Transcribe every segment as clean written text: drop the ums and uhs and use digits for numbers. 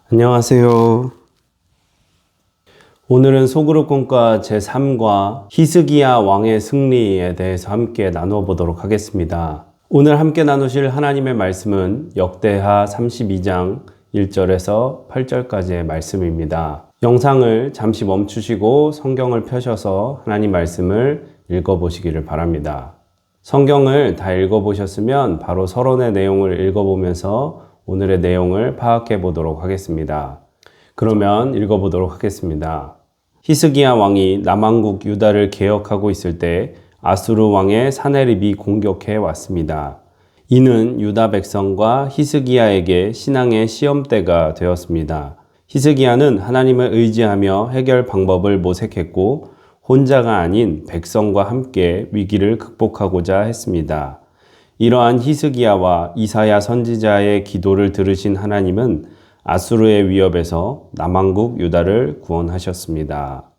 안녕하세요. 오늘은 소그룹공과 제3과 히스기야 왕의 승리에 대해서 함께 나누어 보도록 하겠습니다. 오늘 함께 나누실 하나님의 말씀은 역대하 32장 1절에서 8절까지의 말씀입니다. 영상을 잠시 멈추시고 성경을 펴셔서 하나님 말씀을 읽어보시기를 바랍니다. 성경을 다 읽어보셨으면 바로 서론의 내용을 읽어보면서 오늘의 내용을 파악해 보도록 하겠습니다. 그러면 읽어보도록 하겠습니다. 히스기야 왕이 남왕국 유다를 개혁하고 있을 때 아수르 왕의 사네립이 공격해 왔습니다. 이는 유다 백성과 히스기야에게 신앙의 시험대가 되었습니다. 히스기야는 하나님을 의지하며 해결 방법을 모색했고 혼자가 아닌 백성과 함께 위기를 극복하고자 했습니다. 이러한 히스기야와 이사야 선지자의 기도를 들으신 하나님은 아수르의 위협에서 남왕국 유다를 구원하셨습니다.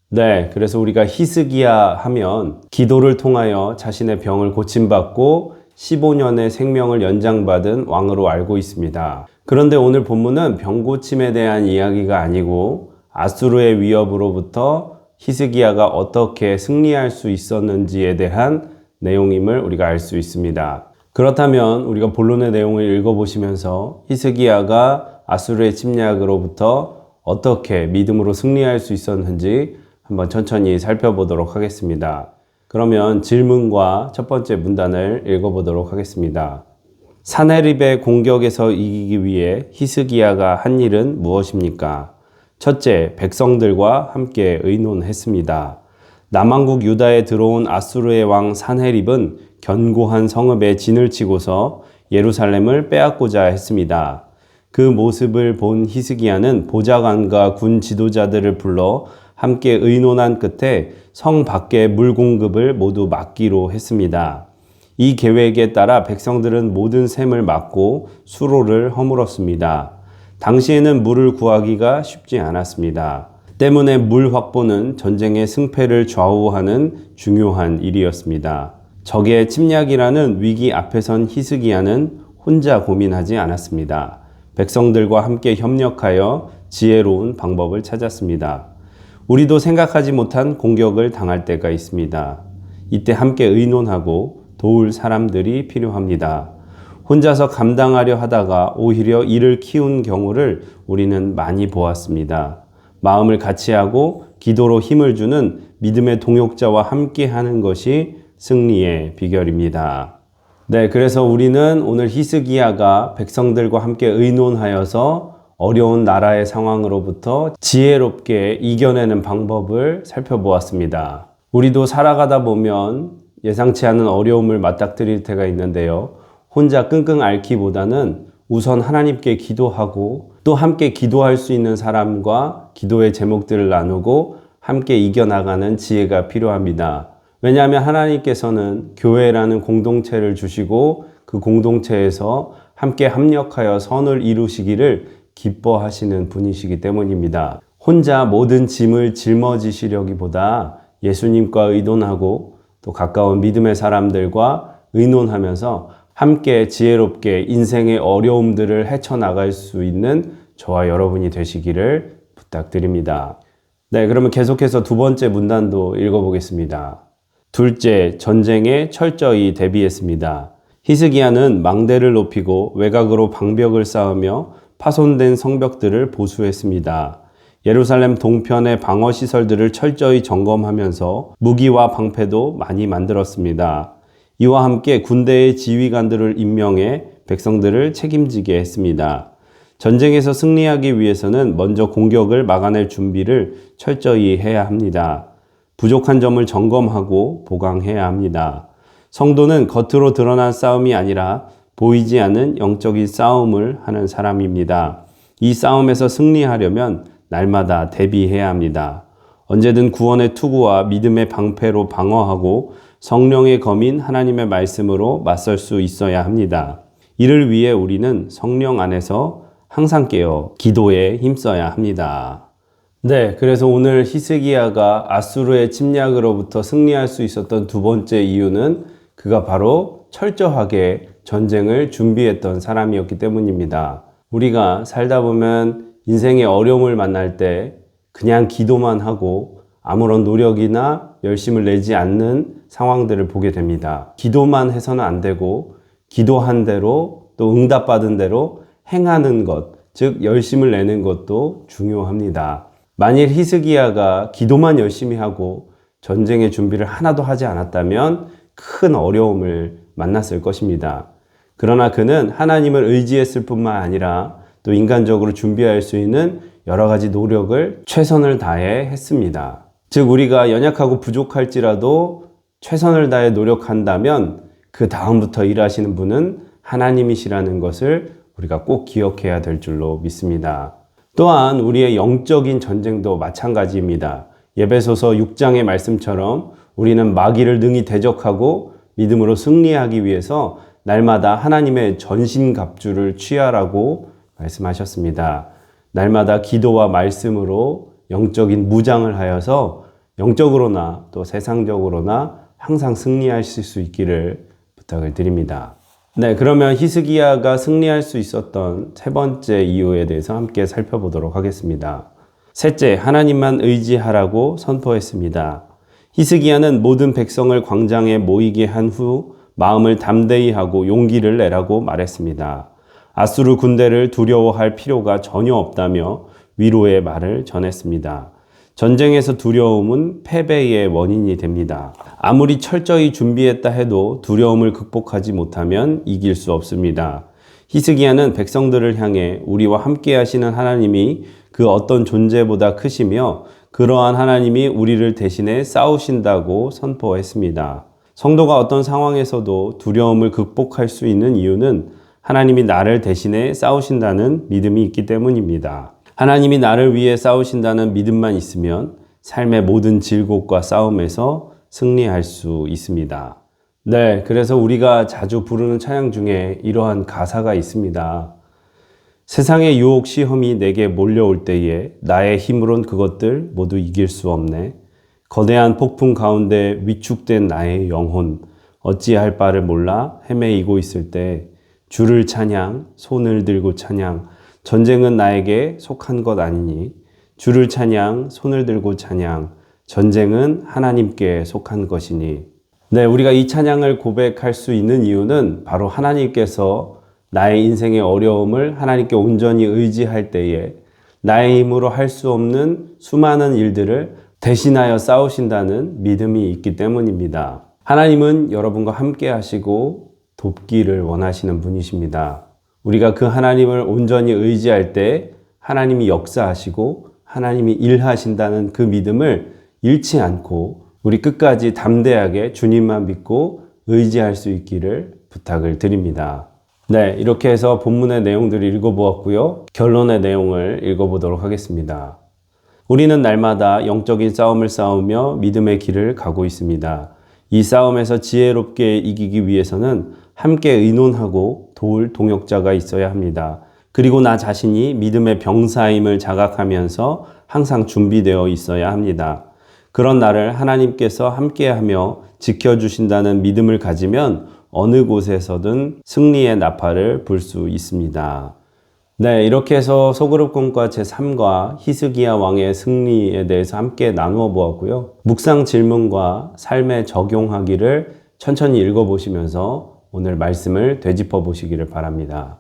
네, 그래서 우리가 히스기야 하면 기도를 통하여 자신의 병을 고침받고 15년의 생명을 연장받은 왕으로 알고 있습니다. 그런데 오늘 본문은 병고침에 대한 이야기가 아니고 아수르의 위협으로부터 히스기야가 어떻게 승리할 수 있었는지에 대한 내용임을 우리가 알 수 있습니다. 그렇다면 우리가 본론의 내용을 읽어보시면서 히스기야가 아수르의 침략으로부터 어떻게 믿음으로 승리할 수 있었는지 한번 천천히 살펴보도록 하겠습니다. 그러면 질문과 첫 번째 문단을 읽어보도록 하겠습니다. 사네립의 공격에서 이기기 위해 히스기야가 한 일은 무엇입니까? 첫째, 백성들과 함께 의논했습니다. 남왕국 유다에 들어온 아수르의 왕 사네립은 견고한 성읍에 진을 치고서 예루살렘을 빼앗고자 했습니다. 그 모습을 본 히스기야는 보좌관과 군 지도자들을 불러 함께 의논한 끝에 성 밖의 물 공급을 모두 막기로 했습니다. 이 계획에 따라 백성들은 모든 샘을 막고 수로를 허물었습니다. 당시에는 물을 구하기가 쉽지 않았습니다. 때문에 물 확보는 전쟁의 승패를 좌우하는 중요한 일이었습니다. 적의 침략이라는 위기 앞에선 히스기야는 혼자 고민하지 않았습니다. 백성들과 함께 협력하여 지혜로운 방법을 찾았습니다. 우리도 생각하지 못한 공격을 당할 때가 있습니다. 이때 함께 의논하고 도울 사람들이 필요합니다. 혼자서 감당하려 하다가 오히려 이를 키운 경우를 우리는 많이 보았습니다. 마음을 같이 하고 기도로 힘을 주는 믿음의 동역자와 함께 하는 것이 승리의 비결입니다. 네, 그래서 우리는 오늘 히스기야가 백성들과 함께 의논하여서 어려운 나라의 상황으로부터 지혜롭게 이겨내는 방법을 살펴보았습니다. 우리도 살아가다 보면 예상치 않은 어려움을 맞닥뜨릴 때가 있는데요. 혼자 끙끙 앓기보다는 우선 하나님께 기도하고 또 함께 기도할 수 있는 사람과 기도의 제목들을 나누고 함께 이겨나가는 지혜가 필요합니다. 왜냐하면 하나님께서는 교회라는 공동체를 주시고 그 공동체에서 함께 합력하여 선을 이루시기를 기뻐하시는 분이시기 때문입니다. 혼자 모든 짐을 짊어지시려기보다 예수님과 의논하고 또 가까운 믿음의 사람들과 의논하면서 함께 지혜롭게 인생의 어려움들을 헤쳐나갈 수 있는 저와 여러분이 되시기를 부탁드립니다. 네, 그러면 계속해서 두 번째 문단도 읽어보겠습니다. 둘째, 전쟁에 철저히 대비했습니다. 히스기야는 망대를 높이고 외곽으로 방벽을 쌓으며 파손된 성벽들을 보수했습니다. 예루살렘 동편의 방어시설들을 철저히 점검하면서 무기와 방패도 많이 만들었습니다. 이와 함께 군대의 지휘관들을 임명해 백성들을 책임지게 했습니다. 전쟁에서 승리하기 위해서는 먼저 공격을 막아낼 준비를 철저히 해야 합니다. 부족한 점을 점검하고 보강해야 합니다. 성도는 겉으로 드러난 싸움이 아니라 보이지 않는 영적인 싸움을 하는 사람입니다. 이 싸움에서 승리하려면 날마다 대비해야 합니다. 언제든 구원의 투구와 믿음의 방패로 방어하고 성령의 검인 하나님의 말씀으로 맞설 수 있어야 합니다. 이를 위해 우리는 성령 안에서 항상 깨어 기도에 힘써야 합니다. 네, 그래서 오늘 히스기야가 아수르의 침략으로부터 승리할 수 있었던 두 번째 이유는 그가 바로 철저하게 전쟁을 준비했던 사람이었기 때문입니다. 우리가 살다 보면 인생의 어려움을 만날 때 그냥 기도만 하고 아무런 노력이나 열심을 내지 않는 상황들을 보게 됩니다. 기도만 해서는 안 되고 기도한 대로 또 응답받은 대로 행하는 것, 즉 열심을 내는 것도 중요합니다. 만일 히스기야가 기도만 열심히 하고 전쟁의 준비를 하나도 하지 않았다면 큰 어려움을 만났을 것입니다. 그러나 그는 하나님을 의지했을 뿐만 아니라 또 인간적으로 준비할 수 있는 여러 가지 노력을 최선을 다해 했습니다. 즉 우리가 연약하고 부족할지라도 최선을 다해 노력한다면 그 다음부터 일하시는 분은 하나님이시라는 것을 우리가 꼭 기억해야 될 줄로 믿습니다. 또한 우리의 영적인 전쟁도 마찬가지입니다. 에베소서 6장의 말씀처럼 우리는 마귀를 능히 대적하고 믿음으로 승리하기 위해서 날마다 하나님의 전신갑주를 취하라고 말씀하셨습니다. 날마다 기도와 말씀으로 영적인 무장을 하여서 영적으로나 또 세상적으로나 항상 승리하실 수 있기를 부탁을 드립니다. 네, 그러면 히스기야가 승리할 수 있었던 세 번째 이유에 대해서 함께 살펴보도록 하겠습니다. 셋째, 하나님만 의지하라고 선포했습니다. 히스기야는 모든 백성을 광장에 모이게 한 후 마음을 담대히 하고 용기를 내라고 말했습니다. 아수르 군대를 두려워할 필요가 전혀 없다며 위로의 말을 전했습니다. 전쟁에서 두려움은 패배의 원인이 됩니다. 아무리 철저히 준비했다 해도 두려움을 극복하지 못하면 이길 수 없습니다. 히스기야는 백성들을 향해 우리와 함께 하시는 하나님이 그 어떤 존재보다 크시며 그러한 하나님이 우리를 대신해 싸우신다고 선포했습니다. 성도가 어떤 상황에서도 두려움을 극복할 수 있는 이유는 하나님이 나를 대신해 싸우신다는 믿음이 있기 때문입니다. 하나님이 나를 위해 싸우신다는 믿음만 있으면 삶의 모든 질곡과 싸움에서 승리할 수 있습니다. 네, 그래서 우리가 자주 부르는 찬양 중에 이러한 가사가 있습니다. 세상의 유혹 시험이 내게 몰려올 때에 나의 힘으론 그것들 모두 이길 수 없네. 거대한 폭풍 가운데 위축된 나의 영혼 어찌할 바를 몰라 헤매이고 있을 때 주를 찬양, 손을 들고 찬양, 전쟁은 나에게 속한 것 아니니 주를 찬양, 손을 들고 찬양, 전쟁은 하나님께 속한 것이니. 네, 우리가 이 찬양을 고백할 수 있는 이유는 바로 하나님께서 나의 인생의 어려움을 하나님께 온전히 의지할 때에 나의 힘으로 할 수 없는 수많은 일들을 대신하여 싸우신다는 믿음이 있기 때문입니다. 하나님은 여러분과 함께 하시고 돕기를 원하시는 분이십니다. 우리가 그 하나님을 온전히 의지할 때 하나님이 역사하시고 하나님이 일하신다는 그 믿음을 잃지 않고 우리 끝까지 담대하게 주님만 믿고 의지할 수 있기를 부탁을 드립니다. 네, 이렇게 해서 본문의 내용들을 읽어보았고요. 결론의 내용을 읽어보도록 하겠습니다. 우리는 날마다 영적인 싸움을 싸우며 믿음의 길을 가고 있습니다. 이 싸움에서 지혜롭게 이기기 위해서는 함께 의논하고 도울 동역자가 있어야 합니다. 그리고 나 자신이 믿음의 병사임을 자각하면서 항상 준비되어 있어야 합니다. 그런 나를 하나님께서 함께하며 지켜주신다는 믿음을 가지면 어느 곳에서든 승리의 나팔을 불 수 있습니다. 네, 이렇게 해서 소그룹권과 제3과 히스기야 왕의 승리에 대해서 함께 나누어 보았고요. 묵상 질문과 삶에 적용하기를 천천히 읽어보시면서 오늘 말씀을 되짚어 보시기를 바랍니다.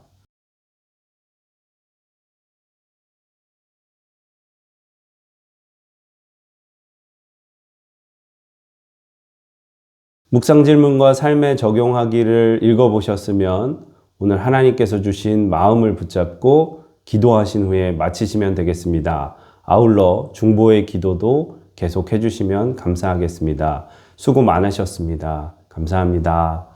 묵상 질문과 삶에 적용하기를 읽어보셨으면 오늘 하나님께서 주신 마음을 붙잡고 기도하신 후에 마치시면 되겠습니다. 아울러 중보의 기도도 계속 해주시면 감사하겠습니다. 수고 많으셨습니다. 감사합니다.